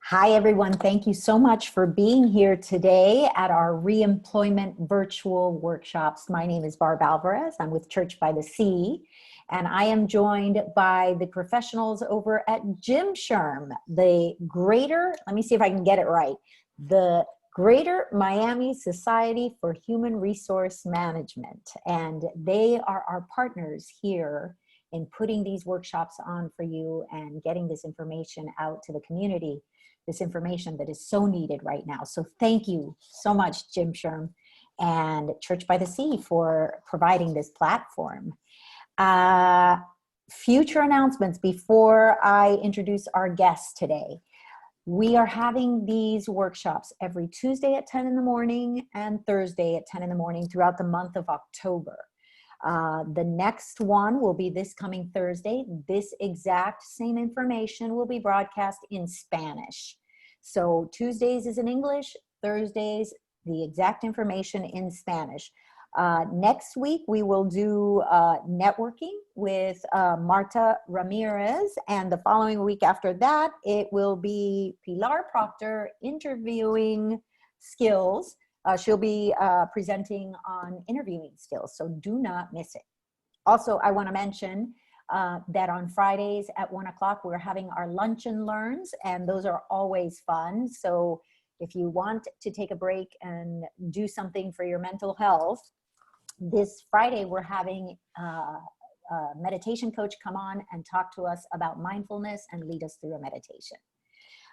Hi, everyone. Thank you so much for being here today at our reemployment virtual workshops. My name is Barb Alvarez. I'm with Church by the Sea, and I am joined by the professionals over at Jim Sherm, the greater, let me see if I can get it right, the Greater Miami Society for Human Resource Management. And they are our partners here in putting these workshops on for you and getting this information out to the community. This information that is so needed right now. So thank you so much, Jim Sherm and Church by the Sea, for providing this platform. Future announcements before I introduce our guests today. We are having these workshops every Tuesday at 10 in the morning and Thursday at 10 in the morning throughout the month of October. The next one will be this coming Thursday. This exact same information will be broadcast in Spanish. So Tuesdays is in English, Thursdays, the exact information in Spanish. Next week, we will do networking with Marta Ramirez. And the following week after that, it will be Pilar Proctor interviewing skills. She'll be presenting on interviewing skills, so do not miss it. Also, I want to mention that on Fridays at 1 o'clock, we're having our lunch and learns, and those are always fun. So if you want to take a break and do something for your mental health, this Friday we're having a meditation coach come on and talk to us about mindfulness and lead us through a meditation.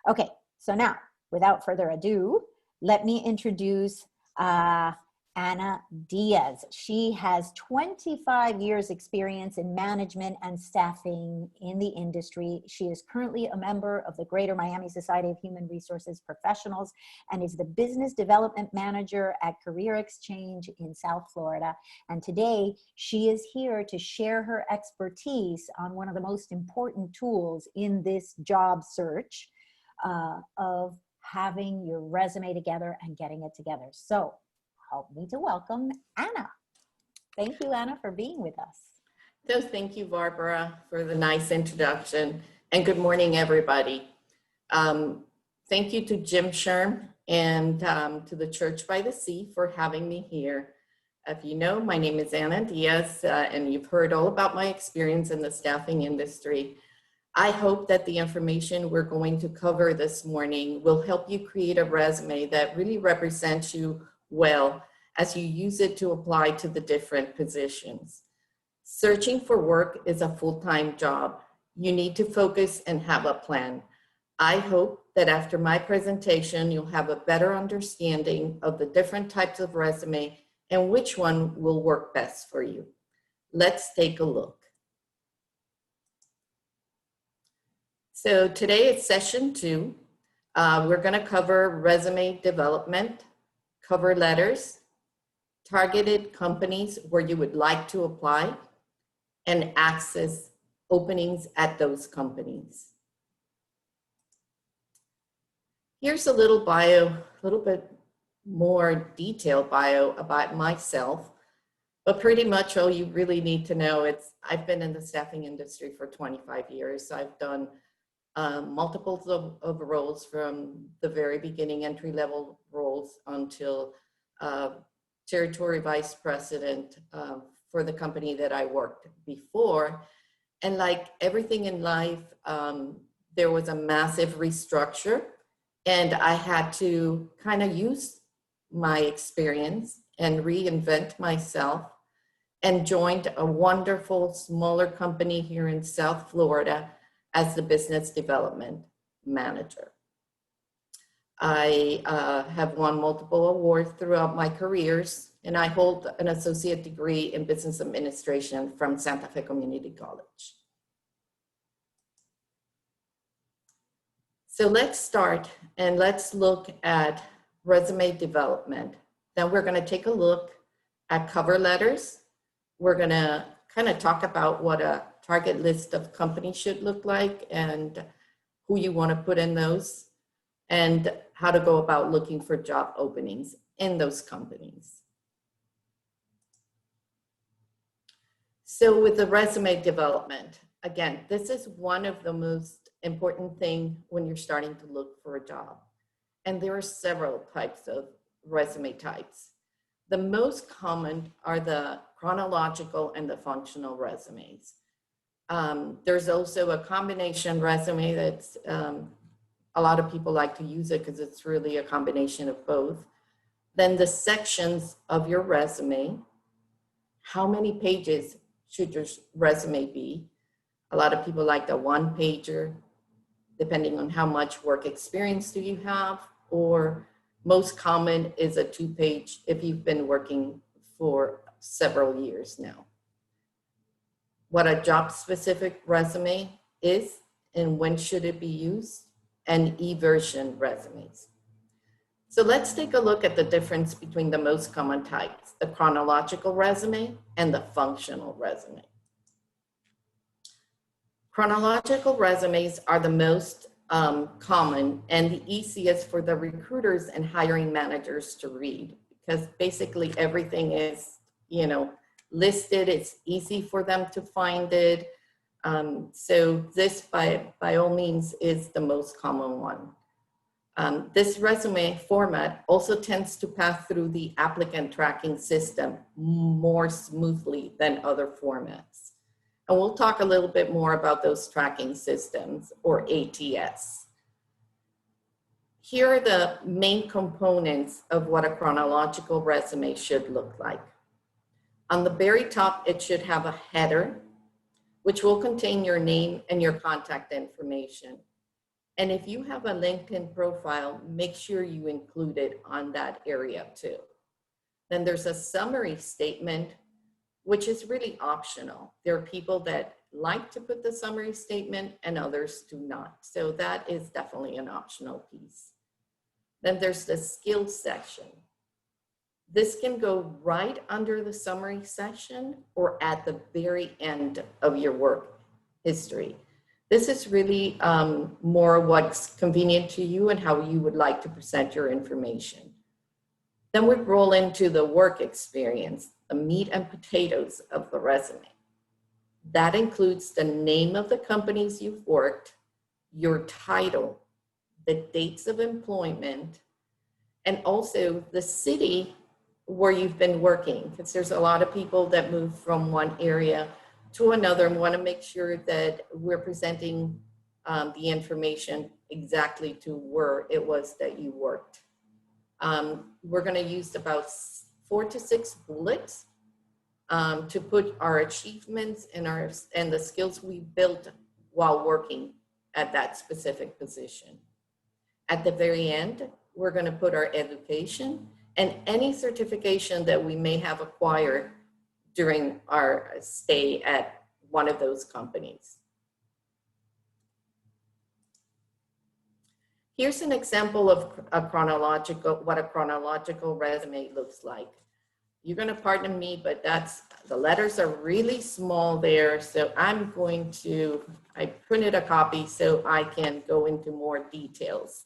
Okay, so now, without further ado, let me introduce Ana Diaz. She has 25 years experience in management and staffing in the industry. She is currently a member of the Greater Miami Society of Human Resources Professionals and is the business development manager at Career Exchange in South Florida. And today she is here to share her expertise on one of the most important tools in this job search of having your resume together and getting it together. So help me to welcome Ana. Thank you, Ana, for being with us. So thank you, Barbara, for the nice introduction, and good morning, everybody. Thank you to Jim Sherm and to the Church by the Sea for having me here. If you know, my name is Ana Diaz, and you've heard all about my experience in the staffing industry. I hope that the information we're going to cover this morning will help you create a resume that really represents you well as you use it to apply to the different positions. Searching for work is a full-time job. You need to focus and have a plan. I hope that after my presentation, you'll have a better understanding of the different types of resume and which one will work best for you. Let's take a look. So today it's session 2. We're going to cover resume development, cover letters, targeted companies where you would like to apply, and access openings at those companies. Here's a little bio, a little bit more detailed bio about myself, but pretty much all you really need to know is I've been in the staffing industry for 25 years. I've done multiples of roles from the very beginning, entry-level roles, until territory vice president for the company that I worked before. And like everything in life, there was a massive restructure, and I had to kind of use my experience and reinvent myself, and joined a wonderful smaller company here in South Florida as the business development manager. I have won multiple awards throughout my careers, and I hold an associate degree in business administration from Santa Fe Community College. So let's start and let's look at resume development. Then we're going to take a look at cover letters. We're going to kind of talk about what a target list of companies should look like and who you want to put in those, and how to go about looking for job openings in those companies. So with the resume development, again, this is one of the most important thing when you're starting to look for a job. And there are several types of resume types. The most common are the chronological and the functional resumes. There's also a combination resume that's, a lot of people like to use it because it's really a combination of both. Then the sections of your resume, how many pages should your resume be? A lot of people like the one pager, depending on how much work experience do you have, or most common is a 2-page if you've been working for several years now. What a job-specific resume is and when should it be used, and e-version resumes. So let's take a look at the difference between the most common types, the chronological resume and the functional resume. Chronological resumes are the most common and the easiest for the recruiters and hiring managers to read, because basically everything is, listed. It's easy for them to find it. So this, by all means, is the most common one. This resume format also tends to pass through the applicant tracking system more smoothly than other formats. And we'll talk a little bit more about those tracking systems, or ATS. Here are the main components of what a chronological resume should look like. On the very top, it should have a header, which will contain your name and your contact information. And if you have a LinkedIn profile, make sure you include it on that area too. Then there's a summary statement, which is really optional. There are people that like to put the summary statement and others do not. So that is definitely an optional piece. Then there's the skills section. This can go right under the summary section or at the very end of your work history. This is really more what's convenient to you and how you would like to present your information. Then we roll into the work experience, the meat and potatoes of the resume. That includes the name of the companies you've worked, your title, the dates of employment, and also the city where you've been working, because there's a lot of people that move from one area to another and want to make sure that we're presenting the information exactly to where it was that you worked. We're going to use about 4 to 6 bullets to put our achievements and the skills we built while working at that specific position. At the very end, we're going to put our education and any certification that we may have acquired during our stay at one of those companies. Here's an example of what a chronological resume looks like. You're going to pardon me, but the letters are really small there. So I printed a copy so I can go into more details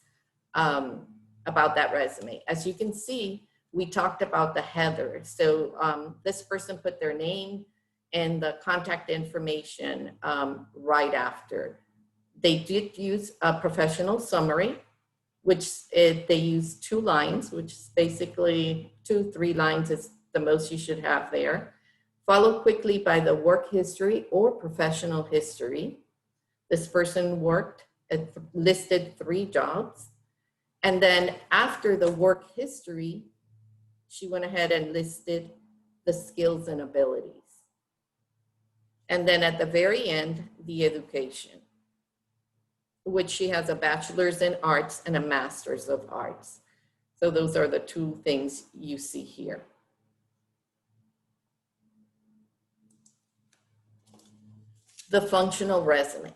about that resume. As you can see, we talked about the header. So this person put their name and the contact information right after. They did use a professional summary, which they use 2 lines, which is basically 2-3 lines is the most you should have there. Followed quickly by the work history or professional history. This person listed 3 jobs. And then after the work history, she went ahead and listed the skills and abilities. And then at the very end, the education, which she has a bachelor's in arts and a master's of arts. So those are the 2 things you see here. The functional resume.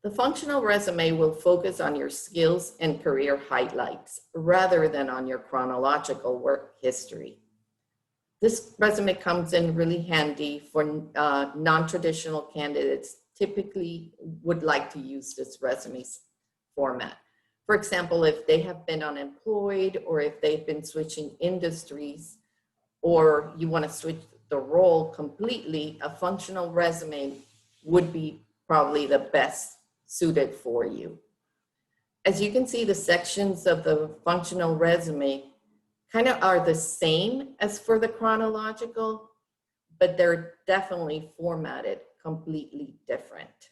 The functional resume will focus on your skills and career highlights rather than on your chronological work history. This resume comes in really handy for non-traditional candidates typically would like to use this resume format. For example, if they have been unemployed or if they've been switching industries or you want to switch the role completely, a functional resume would be probably the best suited for you. As you can see, the sections of the functional resume kind of are the same as for the chronological, but they're definitely formatted completely different.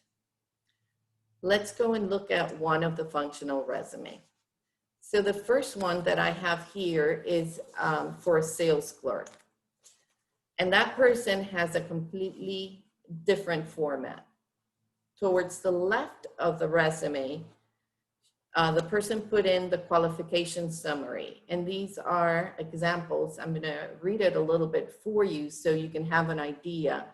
Let's go and look at one of the functional resume. So the first one that I have here is for a sales clerk. And that person has a completely different format. Towards the left of the resume, the person put in the qualification summary. And these are examples. I'm going to read it a little bit for you so you can have an idea.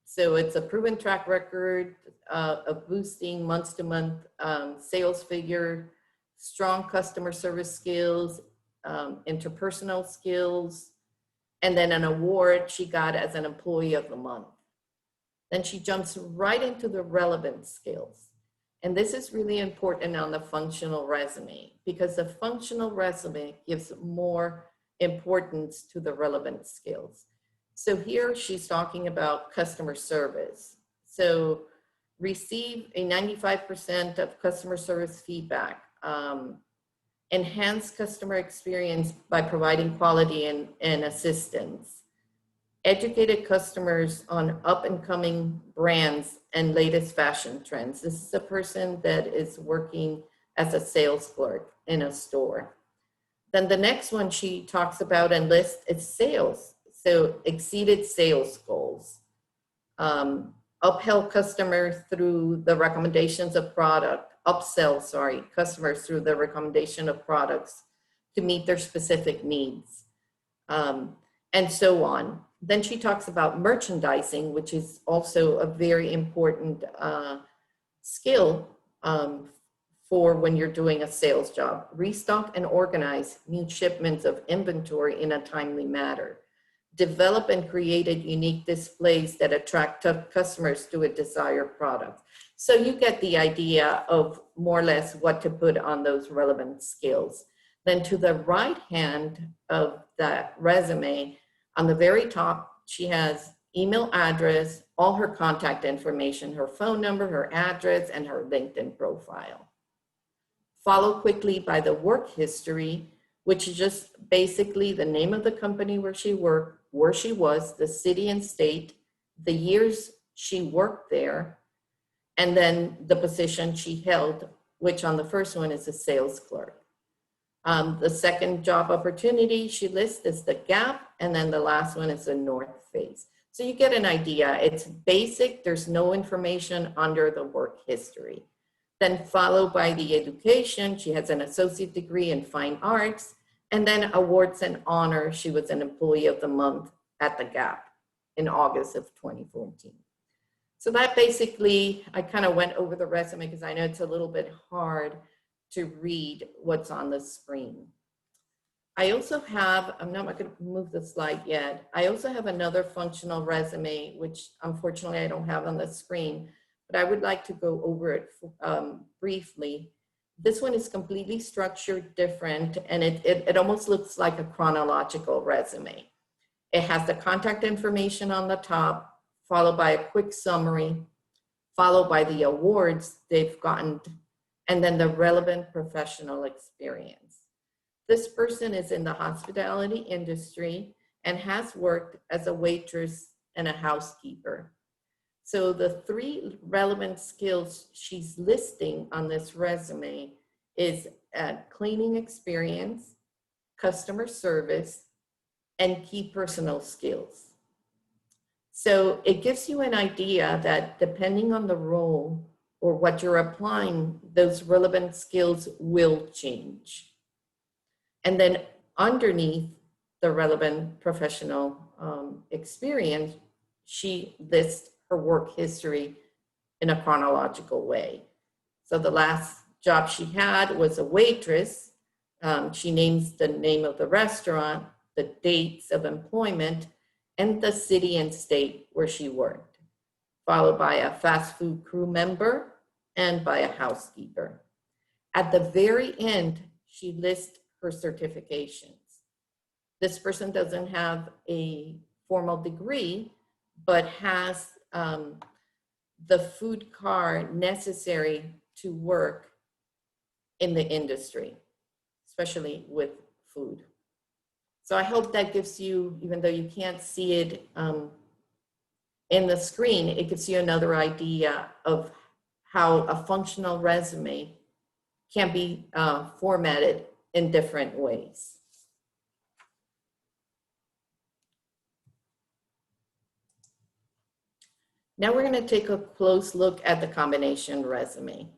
So it's a proven track record of boosting month-to-month sales figure, strong customer service skills, interpersonal skills, and then an award she got as an employee of the month. Then she jumps right into the relevant skills. And this is really important on the functional resume because the functional resume gives more importance to the relevant skills. So here she's talking about customer service. So receive a 95% of customer service feedback, enhance customer experience by providing quality and assistance, educated customers on up and coming brands and latest fashion trends. This is a person that is working as a sales clerk in a store. Then the next one she talks about and lists is sales. So exceeded sales goals, upheld customers through the recommendations of customers through the recommendation of products to meet their specific needs, and so on. Then she talks about merchandising, which is also a very important skill for when you're doing a sales job. Restock and organize new shipments of inventory in a timely manner. Develop and create unique displays that attract customers to a desired product. So you get the idea of more or less what to put on those relevant skills. Then to the right hand of that resume, on the very top, she has email address, all her contact information, her phone number, her address, and her LinkedIn profile. Follow quickly by the work history, which is just basically the name of the company where she worked, where she was, the city and state, the years she worked there, and then the position she held, which on the first one is a sales clerk. The second job opportunity she lists is the Gap, and then the last one is the North Face. So you get an idea. It's basic. There's no information under the work history. Then followed by the education. She has an associate degree in fine arts, and then awards and honor. She was an employee of the month at the Gap in August of 2014. So that basically, I kind of went over the resume because I know it's a little bit hard to read what's on the screen. I also have, I'm not going to move the slide yet. I also have another functional resume, which unfortunately I don't have on the screen, but I would like to go over it briefly. This one is completely structured different, and it almost looks like a chronological resume. It has the contact information on the top, followed by a quick summary, followed by the awards they've gotten, and then the relevant professional experience. This person is in the hospitality industry and has worked as a waitress and a housekeeper. So the three relevant skills she's listing on this resume is cleaning experience, customer service, and key personal skills. So it gives you an idea that depending on the role or what you're applying, those relevant skills will change. And then underneath the relevant professional experience, she lists her work history in a chronological way. So the last job she had was a waitress. She names the name of the restaurant, the dates of employment, and the city and state where she worked, followed by a fast food crew member and by a housekeeper. At the very end, she lists her certifications. This person doesn't have a formal degree, but has the food card necessary to work in the industry, especially with food. So I hope that gives you, even though you can't see it in the screen, it gives you another idea of how a functional resume can be formatted in different ways. Now we're going to take a close look at the combination resume.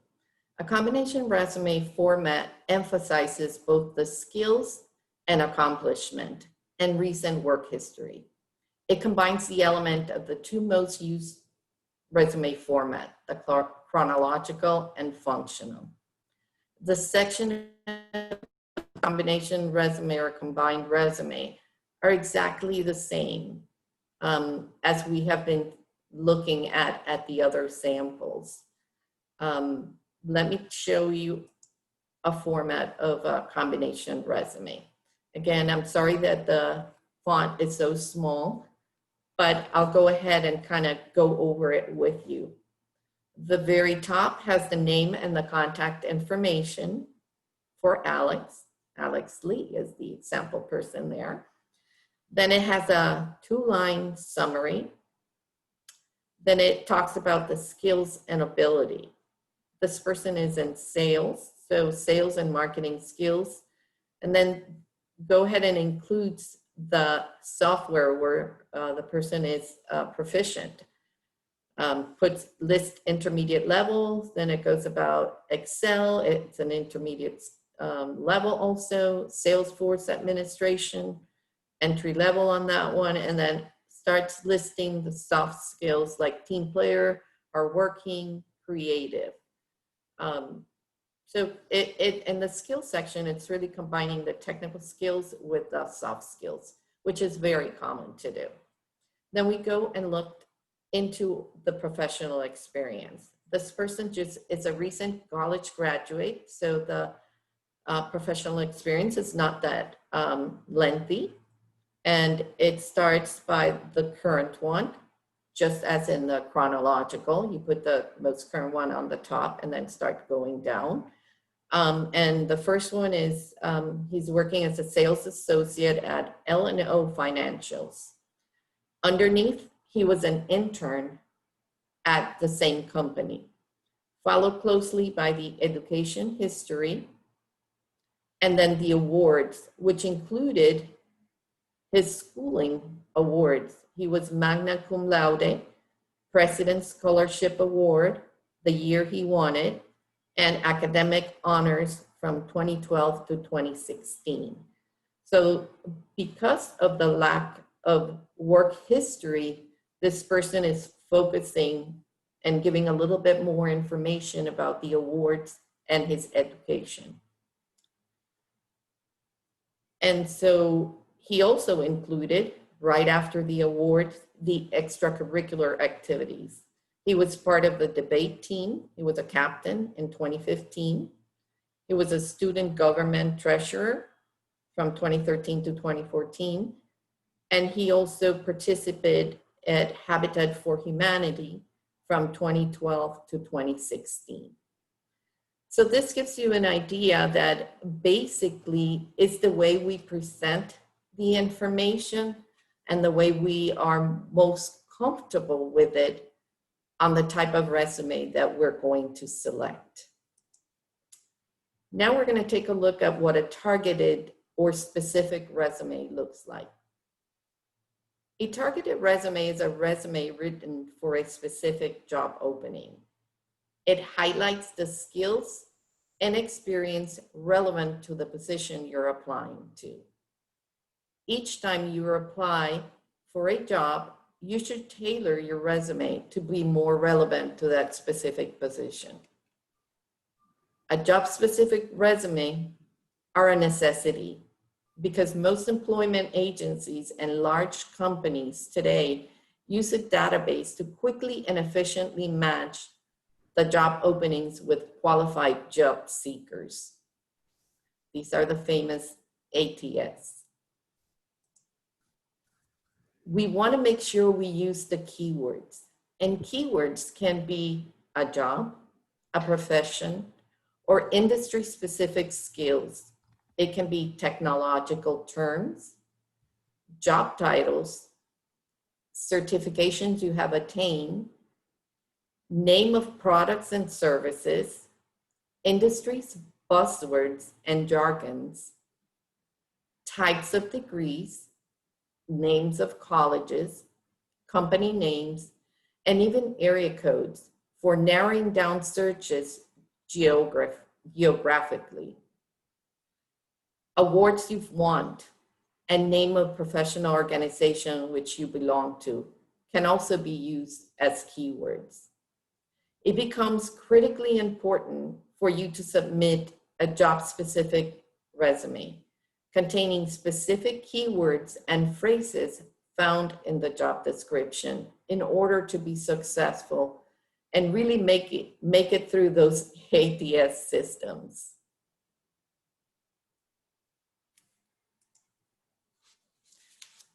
A combination resume format emphasizes both the skills and accomplishment and recent work history. It combines the element of the two most used resume format, the chronological and functional. The section of combination resume or combined resume are exactly the same as we have been looking at the other samples. Let me show you a format of a combination resume. Again, I'm sorry that the font is so small, but I'll go ahead and kind of go over it with you. The very top has the name and the contact information for Alex. Alex Lee is the example person there. Then it has a 2-line summary. Then it talks about the skills and ability. This person is in sales, so sales and marketing skills. And then go ahead and includes the software where the person is proficient. List intermediate levels, then it goes about Excel, it's an intermediate level also, Salesforce administration, entry level on that one, and then starts listing the soft skills like team player, hardworking, creative. So in the skills section, it's really combining the technical skills with the soft skills, which is very common to do. Then we go and look into the professional experience. This person is a recent college graduate, so the professional experience is not that lengthy. And it starts by the current one, just as in the chronological. You put the most current one on the top and then start going down. And the first one is he's working as a sales associate at L&O Financials. Underneath, he was an intern at the same company, followed closely by the education history, and then the awards, which included his schooling awards. He was magna cum laude, President's Scholarship Award, the year he won it, and academic honors from 2012 to 2016. So because of the lack of work history, this person is focusing and giving a little bit more information about the awards and his education. And so he also included, right after the awards, the extracurricular activities. He was part of the debate team. He was a captain in 2015. He was a student government treasurer from 2013 to 2014. And he also participated at Habitat for Humanity from 2012 to 2016. So this gives you an idea that basically it's the way we present the information and the way we are most comfortable with it on the type of resume that we're going to select. Now we're going to take a look at what a targeted or specific resume looks like. A targeted resume is a resume written for a specific job opening. It highlights the skills and experience relevant to the position you're applying to. Each time you apply for a job, you should tailor your resume to be more relevant to that specific position. A job-specific resume are a necessity because most employment agencies and large companies today use a database to quickly and efficiently match the job openings with qualified job seekers. These are the famous ATS. We want to make sure we use the keywords. And keywords can be a job, a profession, or industry-specific skills. It can be technological terms, job titles, certifications you have attained, name of products and services, industries, buzzwords and jargons, types of degrees, names of colleges, company names, and even area codes for narrowing down searches geographically. Awards you've won and name of professional organization which you belong to can also be used as keywords. It becomes critically important for you to submit a job-specific resume containing specific keywords and phrases found in the job description in order to be successful and really make it through those ATS systems.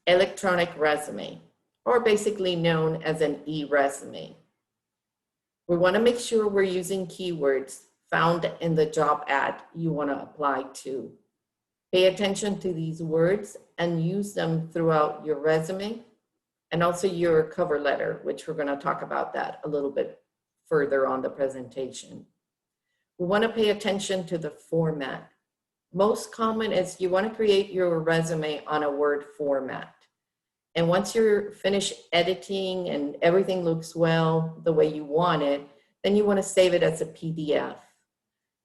Electronic resume, or basically known as an e-resume. We want to make sure we're using keywords found in the job ad you want to apply to. Pay attention to these words and use them throughout your resume and also your cover letter, which we're going to talk about that a little bit further on the presentation. We want to pay attention to the format. Most common is you want to create your resume on a Word format. And once you're finished editing and everything looks well the way you want it, then you want to save it as a PDF.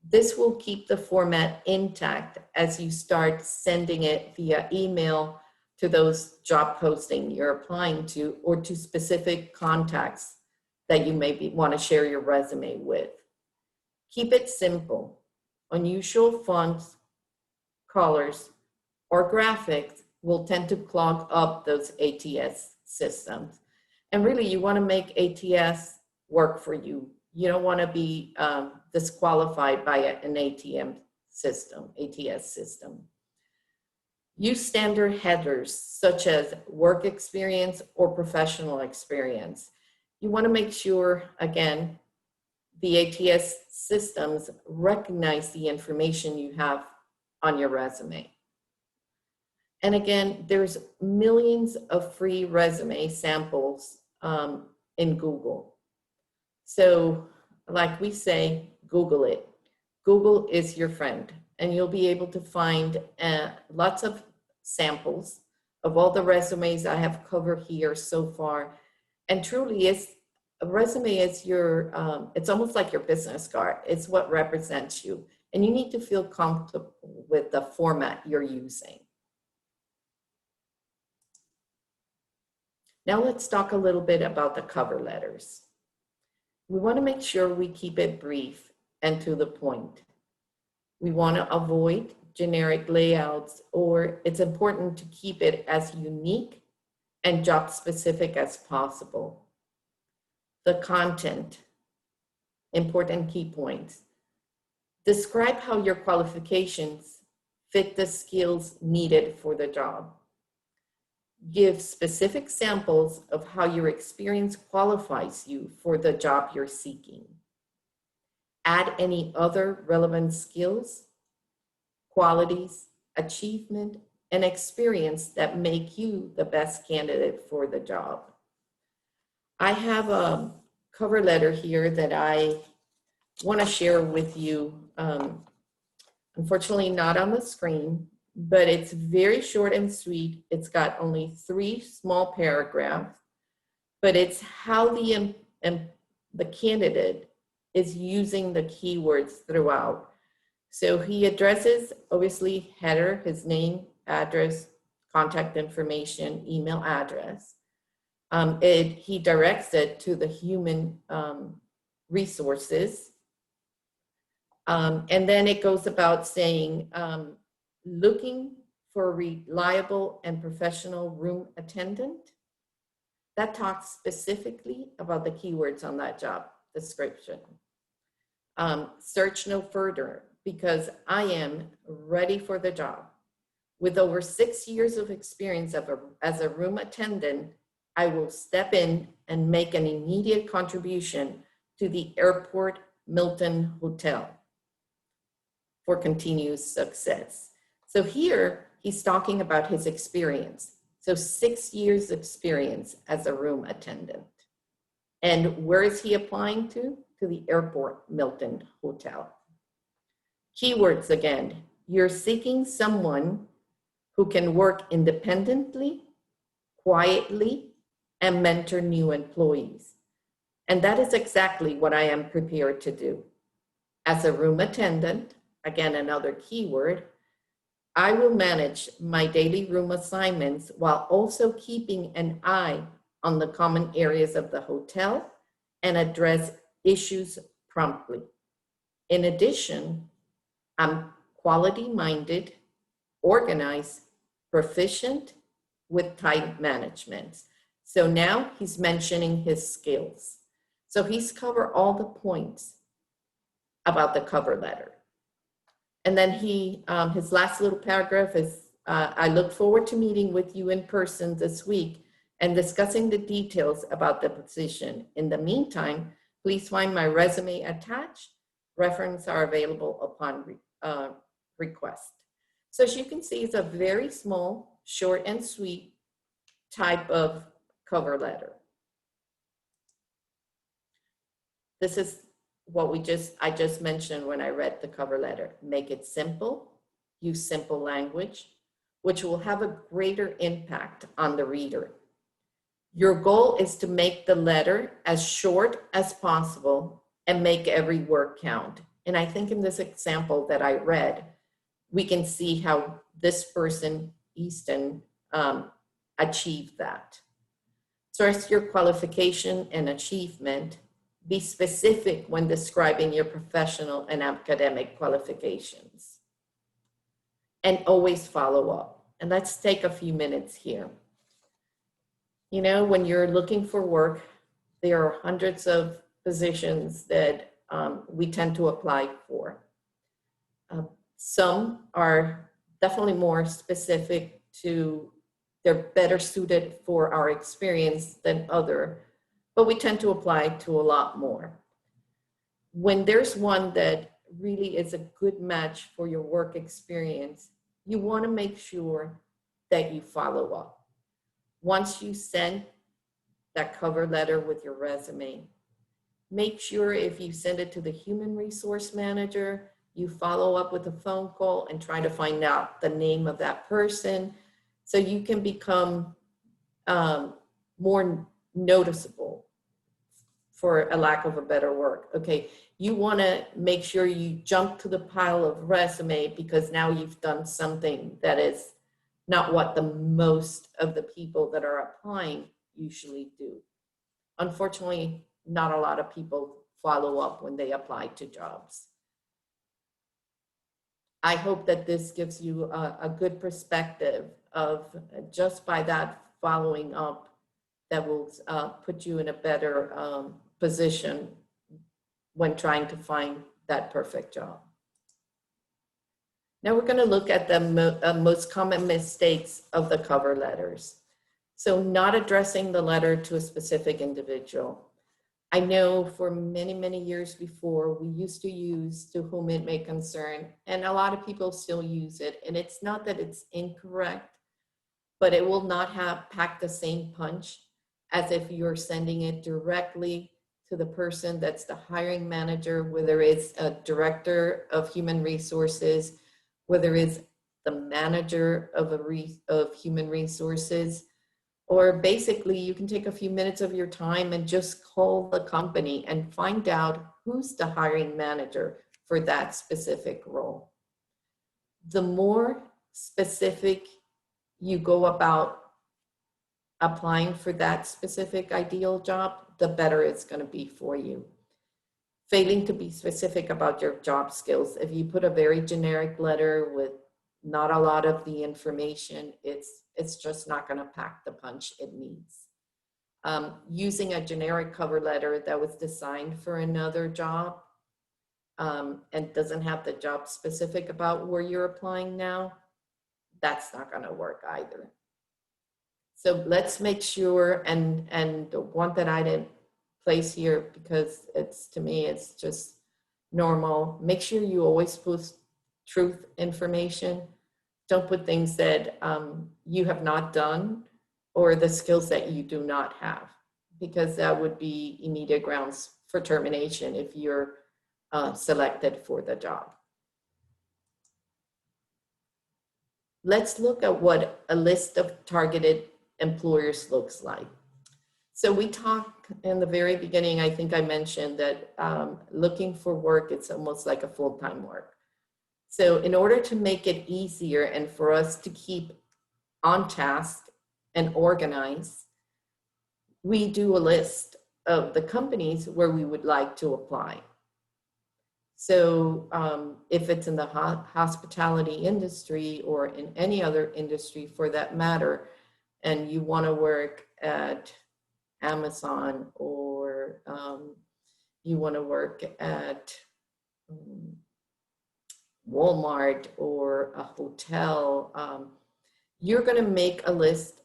This will keep the format intact as you start sending it via email to those job postings you're applying to or to specific contacts that you maybe want to share your resume with. Keep it simple. Unusual fonts, colors, or graphics will tend to clog up those ATS systems. And really, you want to make ATS work for you. You don't want to be disqualified by an ATS system. Use standard headers such as work experience or professional experience. You want to make sure, again, the ATS systems recognize the information you have on your resume. And again, there's millions of free resume samples in Google. So like we say, Google it. Google is your friend, and you'll be able to find lots of samples of all the resumes I have covered here so far. And truly, a resume is your, it's almost like your business card. It's what represents you. And you need to feel comfortable with the format you're using. Now let's talk a little bit about the cover letters. We want to make sure we keep it brief and to the point. We want to avoid generic layouts, or it's important to keep it as unique and job specific as possible. The content, important key points. Describe how your qualifications fit the skills needed for the job. Give specific samples of how your experience qualifies you for the job you're seeking. Add any other relevant skills, qualities, achievement, and experience that make you the best candidate for the job. I have a cover letter here that I want to share with you. Unfortunately, not on the screen, but it's very short and sweet. It's got only 3 small paragraphs, but it's how the candidate is using the keywords throughout. So he addresses, obviously, header, his name, address, contact information, email address. He directs it to the human resources. And then it goes about saying, looking for a reliable and professional room attendant. That talks specifically about the keywords on that job description. Search no further because I am ready for the job. With over 6 years of experience as a room attendant, I will step in and make an immediate contribution to the Airport Milton Hotel for continuous success. So here he's talking about his experience. So 6 years experience as a room attendant. And where is he applying to? To the Airport Milton Hotel. Keywords again, you're seeking someone who can work independently, quietly, and mentor new employees. And that is exactly what I am prepared to do. As a room attendant, again, another keyword, I will manage my daily room assignments while also keeping an eye on the common areas of the hotel and address issues promptly. In addition, I'm quality-minded, organized, proficient with time management. So now he's mentioning his skills. So he's covered all the points about the cover letter. And then his last little paragraph is, I look forward to meeting with you in person this week and discussing the details about the position. In the meantime, please find my resume attached. References are available upon request. So as you can see, it's a very small, short and sweet type of cover letter. This is what I just mentioned when I read the cover letter. Make it simple, use simple language, which will have a greater impact on the reader. Your goal is to make the letter as short as possible and make every word count. And I think in this example that I read, we can see how this person, Easton, achieved that. Source your qualification and achievement. Be specific when describing your professional and academic qualifications. And always follow up. And let's take a few minutes here. You know, when you're looking for work, there are hundreds of positions that we tend to apply for. Some are definitely more specific to, they're better suited for our experience than other, but we tend to apply to a lot more. When there's one that really is a good match for your work experience, you want to make sure that you follow up. Once you send that cover letter with your resume, make sure if you send it to the human resource manager, you follow up with a phone call and try to find out the name of that person so you can become more noticeable, for a lack of a better word. Okay, you want to make sure you jump to the pile of resume because now you've done something that is not what the most of the people that are applying usually do. Unfortunately, not a lot of people follow up when they apply to jobs. I hope that this gives you a good perspective of just by that following up that will put you in a better position when trying to find that perfect job. Now we're going to look at the most common mistakes of the cover letters. So not addressing the letter to a specific individual. I know for many, many years before, we used to use to whom it may concern, and a lot of people still use it. And it's not that it's incorrect, but it will not pack the same punch as if you're sending it directly to the person that's the hiring manager, whether it's a director of human resources, whether it's the manager of human resources, or basically you can take a few minutes of your time and just call the company and find out who's the hiring manager for that specific role. The more specific you go about applying for that specific ideal job, the better it's going to be for you. Failing to be specific about your job skills. If you put a very generic letter with not a lot of the information, it's just not going to pack the punch it needs. Using a generic cover letter that was designed for another job and doesn't have the job specific about where you're applying now, that's not going to work either. So let's make sure, and the one that I didn't place here because it's, to me, it's just normal. Make sure you always post truth information. Don't put things that you have not done or the skills that you do not have, because that would be immediate grounds for termination if you're selected for the job. Let's look at what a list of targeted employers looks like. So we talked in the very beginning, I think I mentioned that looking for work, it's almost like a full-time work. So in order to make it easier and for us to keep on task and organized, we do a list of the companies where we would like to apply. So if it's in the hospitality industry or in any other industry for that matter, and you want to work at Amazon or you want to work at Walmart or a hotel, you're going to make a list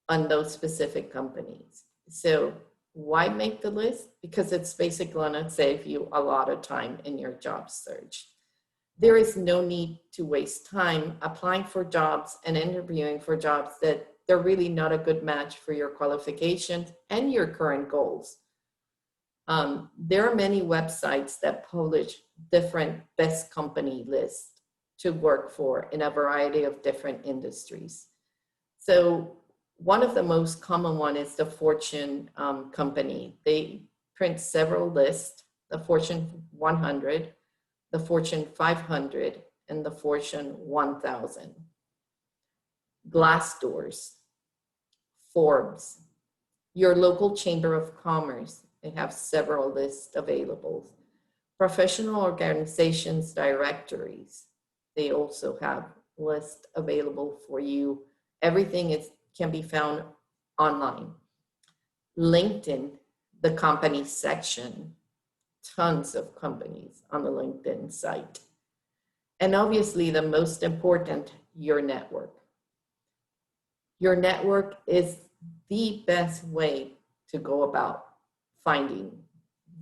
on those specific companies. So why make the list? Because it's basically going to save you a lot of time in your job search. There is no need to waste time applying for jobs and interviewing for jobs that they're really not a good match for your qualifications and your current goals. There are many websites that publish different best company lists to work for in a variety of different industries. So one of the most common one is the Fortune company. They print several lists, the Fortune 100, the Fortune 500, and the Fortune 1000. Glassdoors, Forbes, your local chamber of commerce, they have several lists available. Professional organizations directories, they also have lists available for you. Everything can be found online. LinkedIn, the company section, tons of companies on the LinkedIn site. And obviously the most important, your network. Your network is the best way to go about finding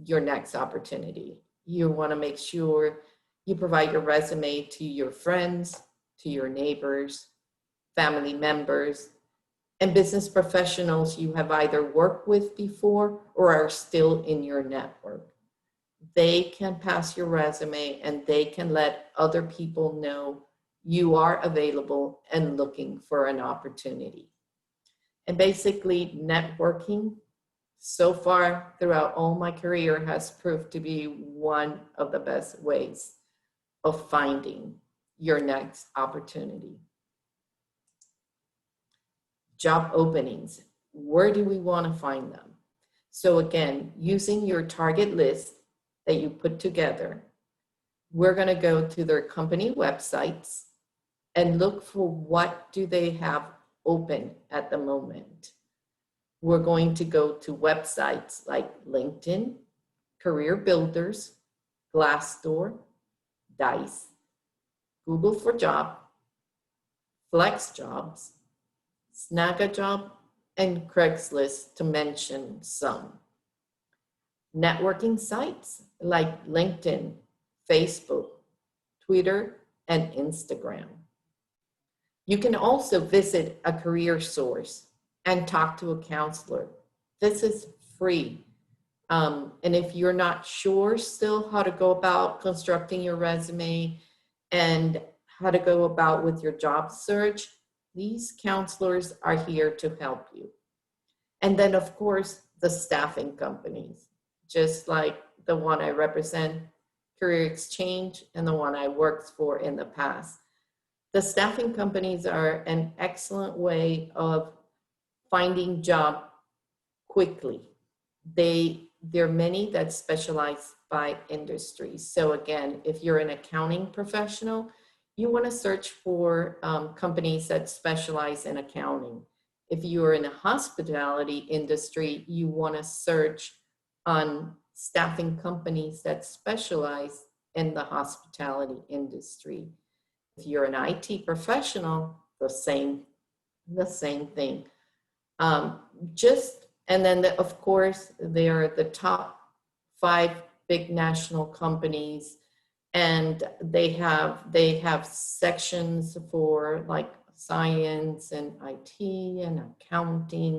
your next opportunity. You want to make sure you provide your resume to your friends, to your neighbors, family members, and business professionals you have either worked with before or are still in your network. They can pass your resume and they can let other people know you are available and looking for an opportunity. And basically, networking so far throughout all my career has proved to be one of the best ways of finding your next opportunity. Job openings, where do we want to find them? So again, using your target list that you put together, we're going to go to their company websites and look for what do they have open at the moment. We're going to go to websites like LinkedIn, Career Builders, Glassdoor, Dice, Google for Job, Flex Jobs, Snag a Job, and Craigslist, to mention some. Networking sites like LinkedIn, Facebook, Twitter, and Instagram. You can also visit a career source and talk to a counselor. This is free. And if you're not sure still how to go about constructing your resume and how to go about with your job search, these counselors are here to help you. And then, of course, the staffing companies, just like the one I represent, Career Exchange, and the one I worked for in the past. The staffing companies are an excellent way of finding job quickly. There are many that specialize by industry. So again, if you're an accounting professional, you want to search for companies that specialize in accounting. If you're in a hospitality industry, you want to search on staffing companies that specialize in the hospitality industry. If you're an IT professional, the same thing. Um, and then of course, there are the top 5 big national companies, and they have sections for like science and IT and accounting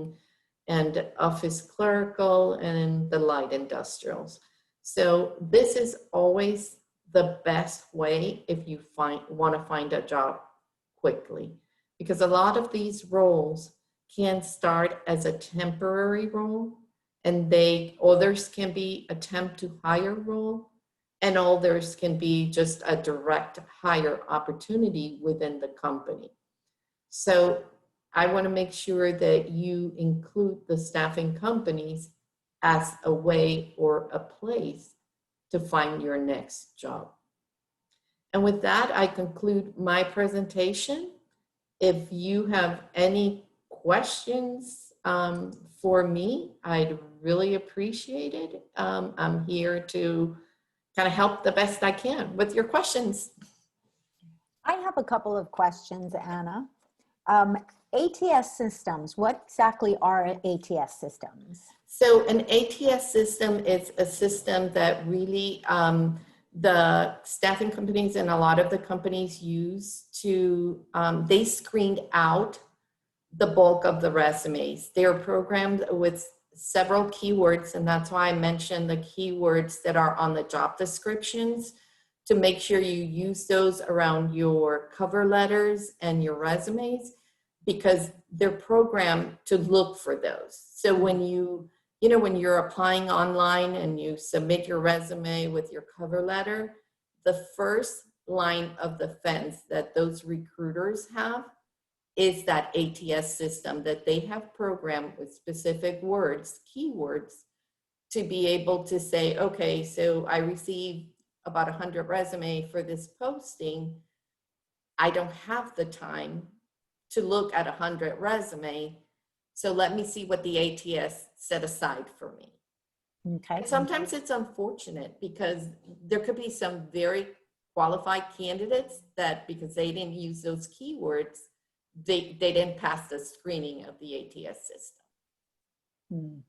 and office clerical and the light industrials. So this is always the best way if you want to find a job quickly, because a lot of these roles can start as a temporary role, and others can be a temp to hire role, and others can be just a direct hire opportunity within the company. So I want to make sure that you include the staffing companies as a way or a place to find your next job. And with that, I conclude my presentation. If you have any questions for me, I'd really appreciate it. I'm here to kind of help the best I can with your questions. I have a couple of questions, Anna. ATS systems, what exactly are ATS systems? So an ATS system is a system that really the staffing companies and a lot of the companies use to, they screened out the bulk of the resumes. They're programmed with several keywords, and that's why I mentioned the keywords that are on the job descriptions, to make sure you use those around your cover letters and your resumes, because they're programmed to look for those. So when when you're applying online and you submit your resume with your cover letter, the first line of defense that those recruiters have is that ATS system that they have programmed with specific words, keywords, to be able to say, okay, so I received about 100 resumes for this posting. I don't have the time to look at 100 resumes. So let me see what the ATS set aside for me. Okay. And sometimes it's unfortunate because there could be some very qualified candidates that, because they didn't use those keywords, they didn't pass the screening of the ATS system.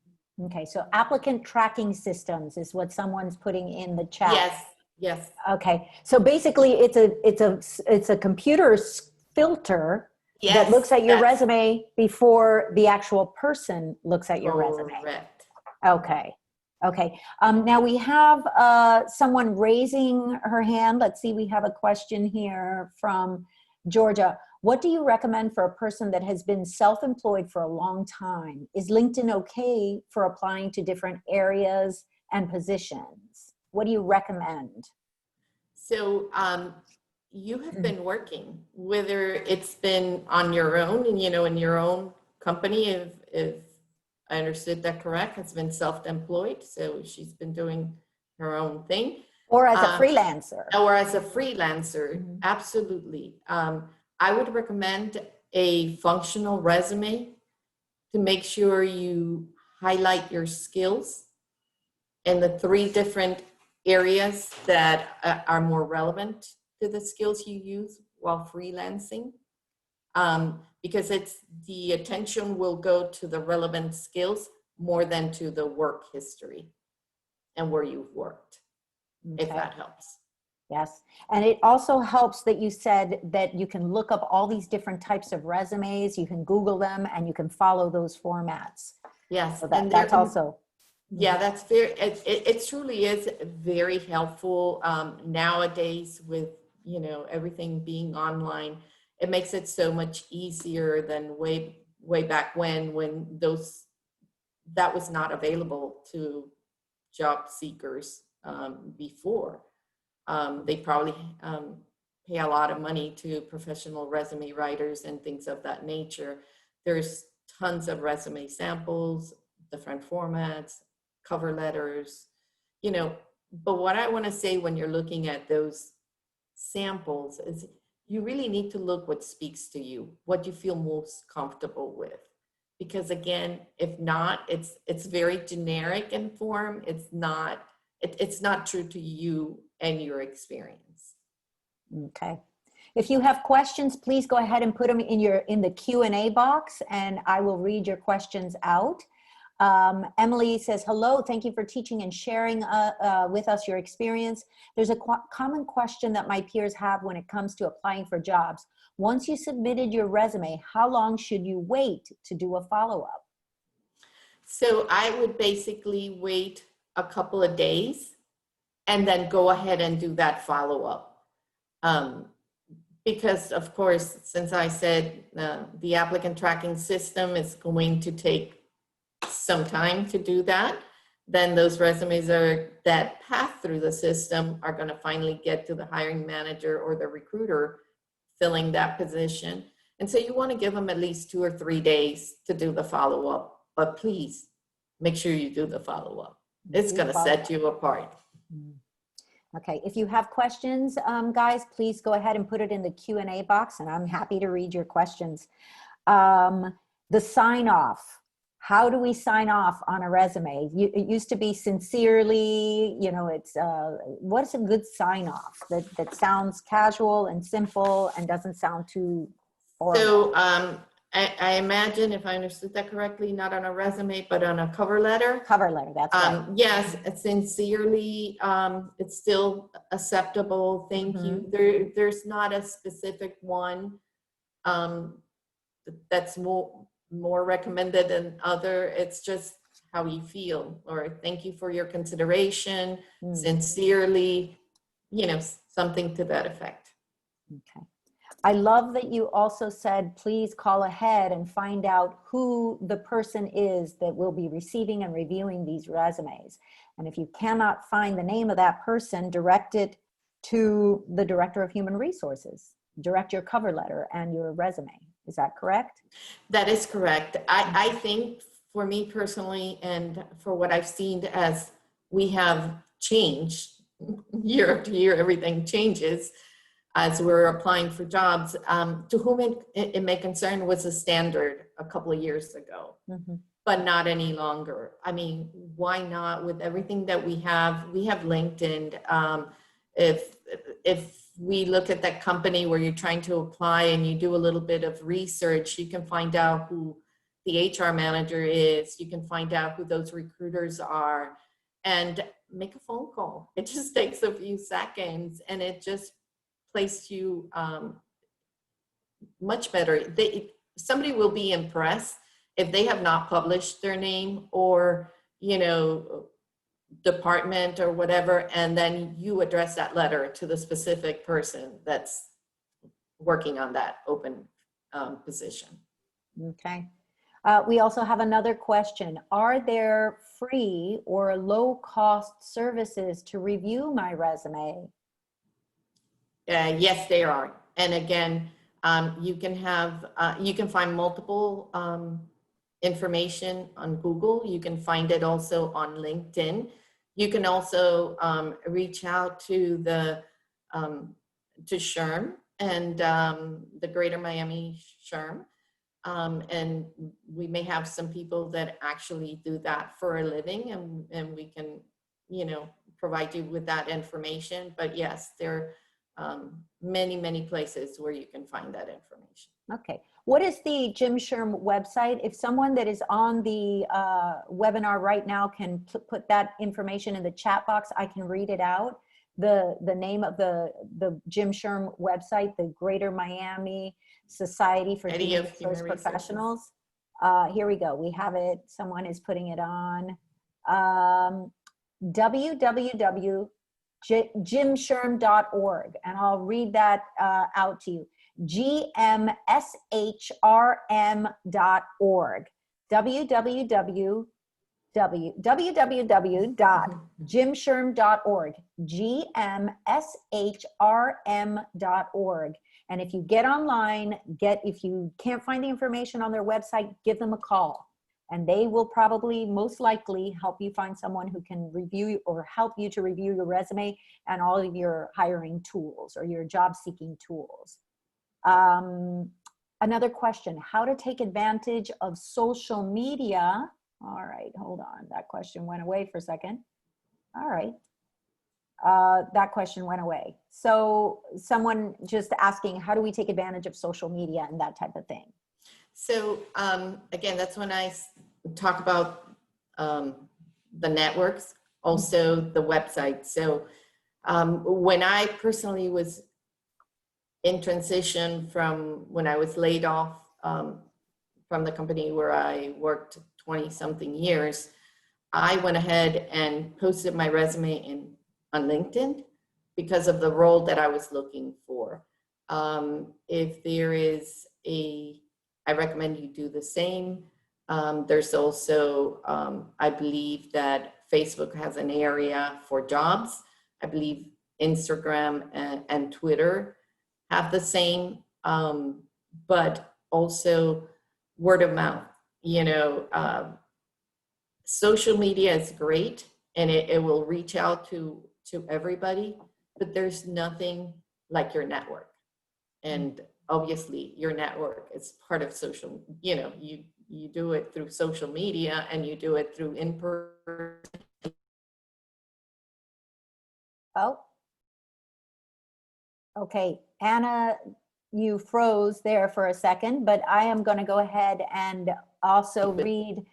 Okay, so applicant tracking systems is what someone's putting in the chat. Yes. Okay, so basically it's a computer filter that looks at your resume before the actual person looks at your resume. Correct. Okay. Now we have someone raising her hand. Let's see, we have a question here from Georgia. What do you recommend for a person that has been self-employed for a long time? Is LinkedIn okay for applying to different areas and positions? What do you recommend? So you have been working, whether it's been on your own and, in your own company, if I understood that correct, has been self-employed. So she's been doing her own thing. Or as a freelancer. Absolutely. I would recommend a functional resume to make sure you highlight your skills and the 3 different areas that are more relevant to the skills you use while freelancing. Because the attention will go to the relevant skills more than to the work history and where you've worked, if that helps. Yes. And it also helps that you said that you can look up all these different types of resumes, you can Google them, and you can follow those formats. Yes. So that's also. Yeah, that's very, it truly is very helpful nowadays with, everything being online. It makes it so much easier than way back when that was not available to job seekers before. They probably pay a lot of money to professional resume writers and things of that nature. There's tons of resume samples, different formats, cover letters, but what I want to say when you're looking at those samples is you really need to look what speaks to you, what you feel most comfortable with. Because again, if not, it's very generic in form. It's not true to you and your experience. Okay. If you have questions, please go ahead and put them in the Q&A box, and I will read your questions out. Emily says, hello, thank you for teaching and sharing with us your experience. There's a common question that my peers have when it comes to applying for jobs. Once you submitted your resume, how long should you wait to do a follow-up? So I would basically wait a couple of days and then go ahead and do that follow-up. Because of course, since I said the applicant tracking system is going to take some time to do that, then those resumes that pass through the system are going to finally get to the hiring manager or the recruiter filling that position. And so you want to give them at least 2 or 3 days to do the follow-up, but please make sure you do the follow-up. It's going to set you apart. Okay, if you have questions, guys, please go ahead and put it in the Q&A box, and I'm happy to read your questions. The sign off. How do we sign off on a resume? It used to be sincerely, you know, it's, what's a good sign off that sounds casual and simple and doesn't sound too formal? So I imagine, if I understood that correctly, not on a resume, but on a cover letter. Cover letter, that's right. Yes, sincerely, it's still acceptable. Thank you. There's not a specific one that's more recommended than other. It's just how you feel, or thank you for your consideration, sincerely, you know, something to that effect. Okay. I love that you also said, please call ahead and find out who the person is that will be receiving and reviewing these resumes. And if you cannot find the name of that person, direct it to the Director of Human Resources. Direct your cover letter and your resume. Is that correct? That is correct. I think for me personally, and for what I've seen as we have changed year after year, everything changes as we're applying for jobs. To whom it may concern was a standard a couple of years ago, but not any longer. I mean, why not? With everything that we have LinkedIn. If we look at that company where you're trying to apply and you do a little bit of research, you can find out who the HR manager is. You can find out who those recruiters are and make a phone call. It just takes a few seconds, and it just places you much better. Somebody will be impressed if they have not published their name or, you know, department or whatever, and then you address that letter to the specific person that's working on that open position. Okay. We also have another question. Are there free or low-cost services to review my resume? Yes, they are. And again, you can find multiple information on Google. You can find it also on LinkedIn. You can also reach out to SHRM and the Greater Miami SHRM. And we may have some people that actually do that for a living, and we can, you know, provide you with that information. But yes, there are many places where you can find that information. Okay. What is the Jim SHRM website? If someone that is on the webinar right now can put that information in the chat box, I can read it out. The name of the Jim SHRM website, the Greater Miami Society for Human Resource Professionals. Here we go. We have it. Someone is putting it on. www.jimshrm.org, and I'll read that out to you. GMSHRM.org. www.jimshrm.org. GMSHRM.org. And if you get online, if you can't find the information on their website, give them a call. And they will probably, most likely, help you find someone who can review or help you to review your resume and all of your hiring tools or your job seeking tools. Another question, how to take advantage of social media. All right, hold on. That question went away for a second. All right. that question went away. So someone just asking, how do we take advantage of social media and that type of thing? So again, that's when I talk about the networks, also the website. So when I personally was in transition from when I was laid off from the company where I worked 20 something years, I went ahead and posted my resume on LinkedIn because of the role that I was looking for. If there is I recommend you do the same. There's also, I believe that Facebook has an area for jobs. I believe Instagram and Twitter have the same, but also word of mouth. Social media is great and it will reach out to everybody, but there's nothing like your network. And obviously your network is part of social, you do it through social media and you do it through in-person. Oh, okay. Anna, you froze there for a second, but I am going to go ahead and also read.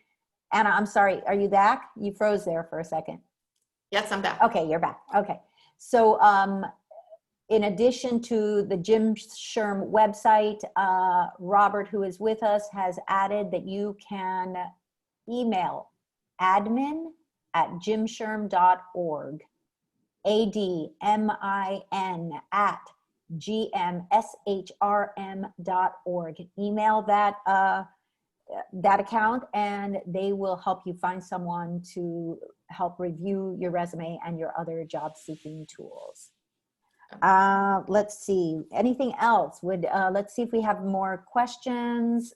Anna, I'm sorry. Are you back? You froze there for a second. Yes, I'm back. Okay, you're back. Okay. So in addition to the Jim Sherm website, Robert, who is with us, has added that you can email admin@jimsherm.org, admin@gmshrm.org. Email that account and they will help you find someone to help review your resume and your other job seeking tools. Let's see, anything else? Let's see if we have more questions.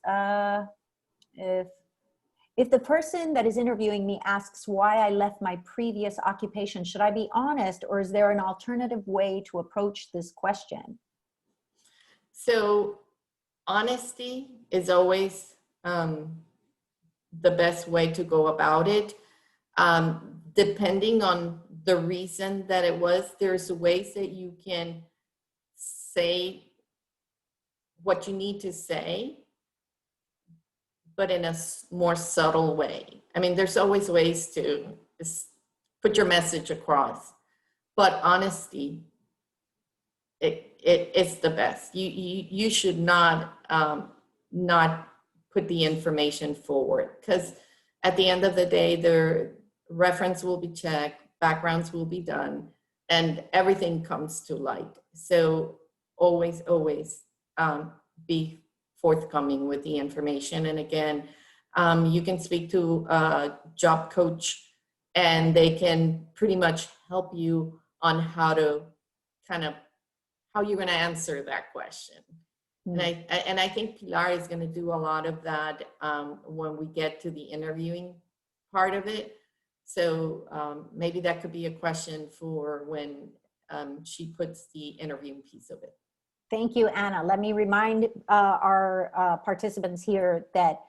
If the person that is interviewing me asks why I left my previous occupation, should I be honest, or is there an alternative way to approach this question? So honesty is always the best way to go about it. Depending on the reason that it was, there's ways that you can say what you need to say, but in a more subtle way. I mean, there's always ways to put your message across, but honesty, it's the best. You should not put the information forward, because at the end of the day, their reference will be checked, backgrounds will be done, and everything comes to light. So always be forthcoming with the information. And again, you can speak to a job coach and they can pretty much help you on how to how you're going to answer that question. And I think Pilar is going to do a lot of that when we get to the interviewing part of it. So maybe that could be a question for when she puts the interviewing piece of it. Thank you, Anna. Let me remind our participants here that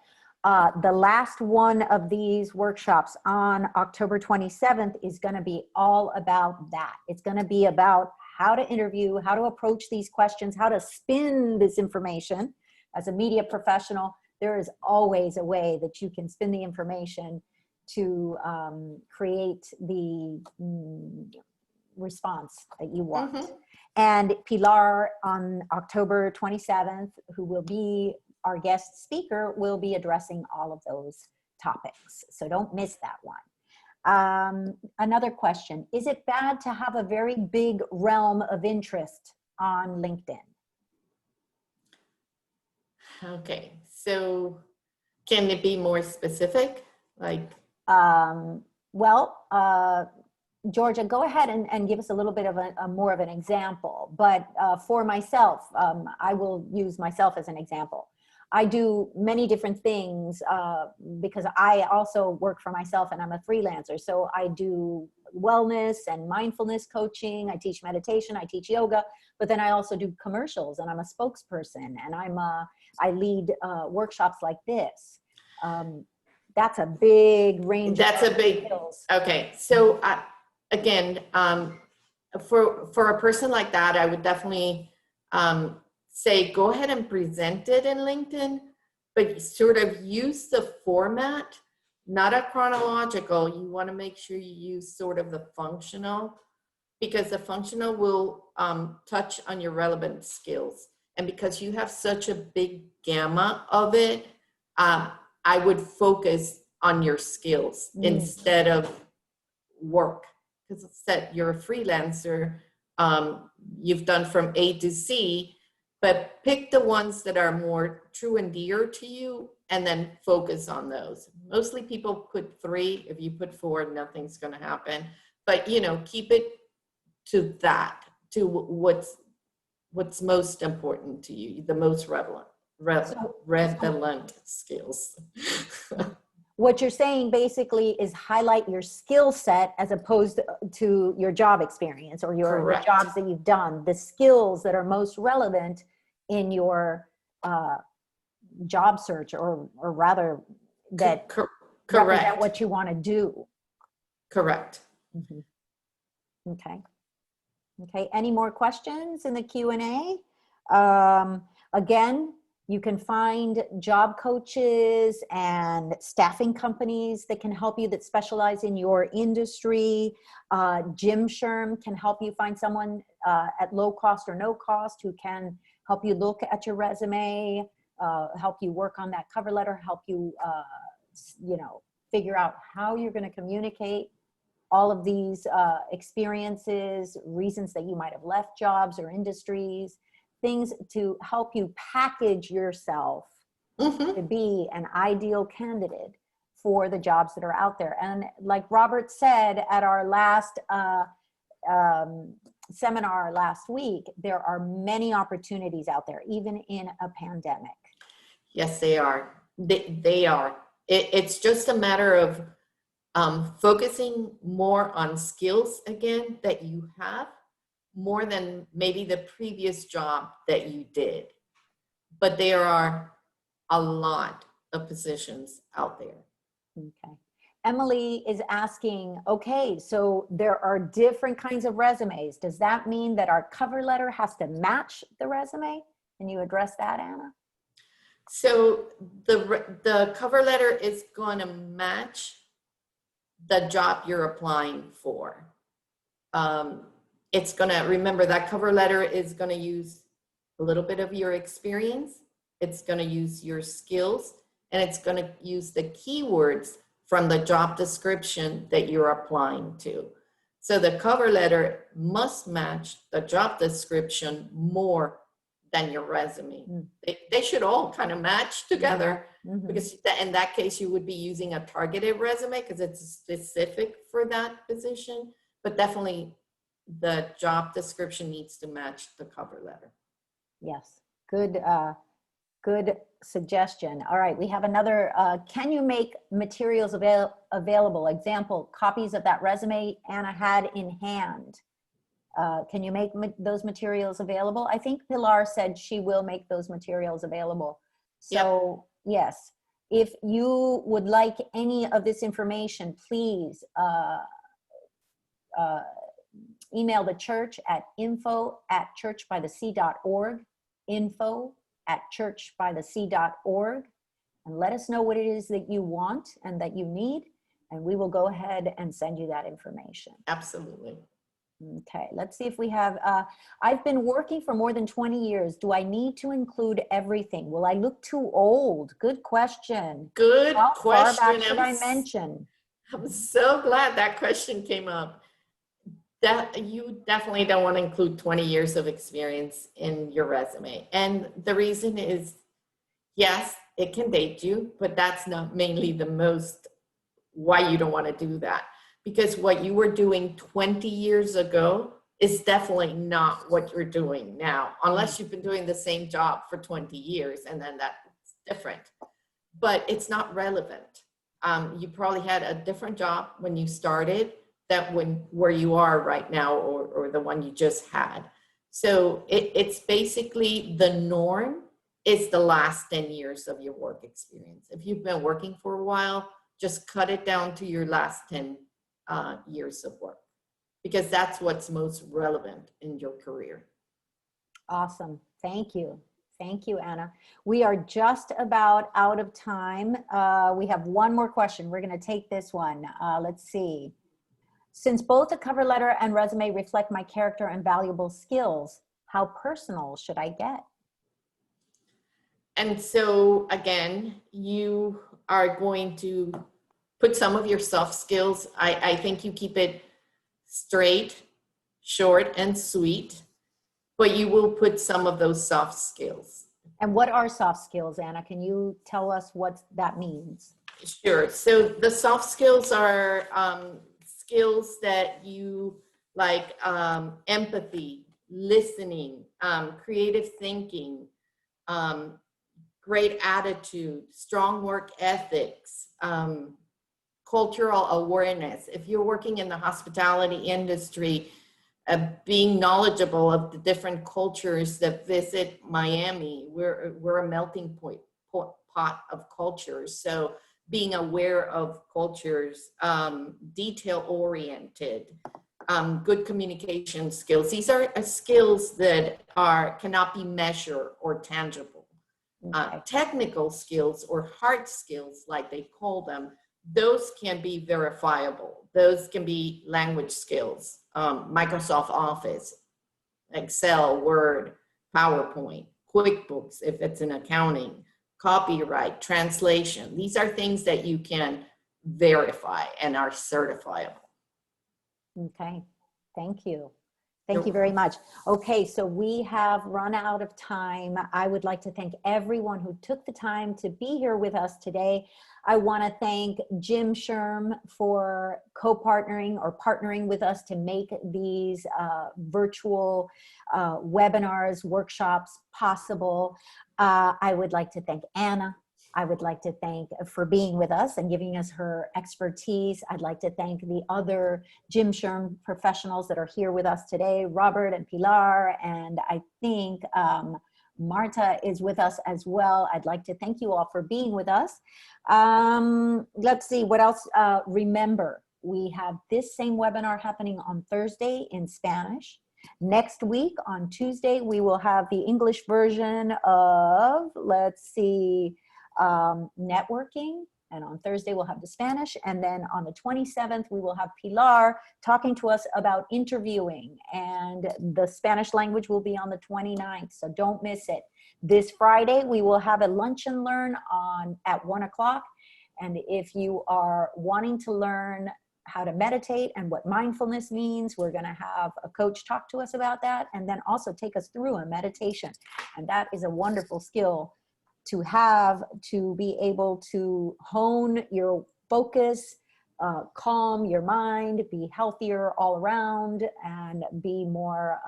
the last one of these workshops on October 27th is going to be all about that. It's going to be about how to interview, how to approach these questions, how to spin this information. As a media professional, there is always a way that you can spin the information to create the response that you want. Mm-hmm. And Pilar on October 27th, who will be our guest speaker, will be addressing all of those topics. So don't miss that one. Another question, is it bad to have a very big realm of interest on LinkedIn? Okay, so can it be more specific? Like, Georgia, go ahead and give us a little bit of a more of an example. But for myself, I will use myself as an example. I do many different things because I also work for myself and I'm a freelancer. So I do wellness and mindfulness coaching. I teach meditation, I teach yoga, but then I also do commercials and I'm a spokesperson and I lead workshops like this. That's a big range. That's a big, skills. Okay. So again, for a person like that, I would definitely say go ahead and present it in LinkedIn, but sort of use the format, not a chronological. You want to make sure you use sort of the functional, because the functional will touch on your relevant skills. And because you have such a big gamma of it, I would focus on your skills instead of work. Because it's that you're a freelancer, you've done from A to Z, but pick the ones that are more true and dear to you and then focus on those. Mostly people put 3. If you put 4, nothing's going to happen. But, you know, keep it to that, to what's most important to you, the most relevant skills. What you're saying basically is highlight your skill set as opposed to your job experience or your jobs that you've done, the skills that are most relevant in your job search, or rather that represent what you want to do. Correct. Mm-hmm. Okay. Any more questions in the Q&A? Again, you can find job coaches and staffing companies that can help you, that specialize in your industry. Jim Sherm can help you find someone at low cost or no cost who can help you look at your resume, help you work on that cover letter, help you, figure out how you're going to communicate all of these experiences, reasons that you might have left jobs or industries, things to help you package yourself to be an ideal candidate for the jobs that are out there. And like Robert said at our last seminar last week, there are many opportunities out there, even in a pandemic. Yes, they are. They are. It's just a matter of focusing more on skills again that you have, more than maybe the previous job that you did. But there are a lot of positions out there. Okay. Emily is asking, okay, so there are different kinds of resumes. Does that mean that our cover letter has to match the resume? Can you address that, Anna? So the cover letter is going to match the job you're applying for. It's going to, remember, that cover letter is going to use a little bit of your experience. It's going to use your skills, and it's going to use the keywords from the job description that you're applying to. So the cover letter must match the job description more than your resume. They should all kind of match together, because in that case, you would be using a targeted resume because it's specific for that position, but definitely the job description needs to match the cover letter. Yes, good suggestion. All right, we have another, can you make materials available? Example, copies of that resume Anna had in hand. Can you make those materials available? I think Pilar said she will make those materials available. So yes, if you would like any of this information, please email the church at info@churchbythesea.org, info@churchbythesea.org, and let us know what it is that you want and that you need, and we will go ahead and send you that information. Absolutely. Okay, let's see if we have, I've been working for more than 20 years. Do I need to include everything? Will I look too old? Good question. Good How question. far back should I mention? I'm so glad that question came up. That you definitely don't want to include 20 years of experience in your resume. And the reason is, yes, it can date you, but that's not mainly the most why you don't want to do that. Because what you were doing 20 years ago is definitely not what you're doing now, unless you've been doing the same job for 20 years, and then that's different. But it's not relevant. You probably had a different job when you started that where you are right now, or the one you just had. So it's basically the norm is the last 10 years of your work experience. If you've been working for a while, just cut it down to your last 10 years of work, because that's what's most relevant in your career. Awesome. Thank you. Thank you, Anna. We are just about out of time. We have one more question. We're going to take this one. Let's see. Since both the cover letter and resume reflect my character and valuable skills, how personal should I get? And so again, you are going to put some of your soft skills. I think you keep it straight, short, and sweet, but you will put some of those soft skills. And what are soft skills, Anna? Can you tell us what that means? Sure. So the soft skills are skills that you like, empathy, listening, creative thinking, great attitude, strong work ethics, cultural awareness. If you're working in the hospitality industry, being knowledgeable of the different cultures that visit Miami. We're a melting pot of cultures. So being aware of cultures, detail oriented, good communication skills. These are skills that cannot be measured or tangible. Okay. Technical skills or hard skills, like they call them, those can be verifiable. Those can be language skills, Microsoft Office, Excel, Word, PowerPoint, QuickBooks, if it's in accounting, copyright, translation. These are things that you can verify and are certifiable. Okay, thank you. Thank you very much. Okay, so we have run out of time. I would like to thank everyone who took the time to be here with us today. I want to thank Jim Sherm for co-partnering or partnering with us to make these virtual webinars, workshops possible. I would like to thank Anna. I would like to thank for being with us and giving us her expertise. I'd like to thank the other Jim Sherm professionals that are here with us today, Robert and Pilar, and I think Marta is with us as well. I'd like to thank you all for being with us. Let's see, what else? Remember, we have this same webinar happening on Thursday in Spanish. Next week on Tuesday, we will have the English version of, let's see, networking, and on Thursday we'll have the Spanish, and then on the 27th we will have Pilar talking to us about interviewing, and the Spanish language will be on the 29th, so don't miss it. This Friday we will have a lunch and learn at 1 o'clock, and if you are wanting to learn how to meditate and what mindfulness means, we're going to have a coach talk to us about that, and then also take us through a meditation, and that is a wonderful skill to have, to be able to hone your focus, calm your mind, be healthier all around, and be more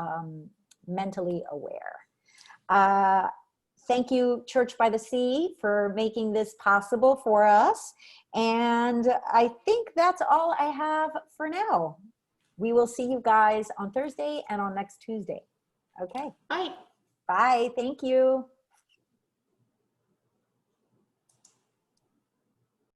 mentally aware. Thank you, Church by the Sea, for making this possible for us. And I think that's all I have for now. We will see you guys on Thursday and on next Tuesday. Okay. Bye. Bye. Thank you.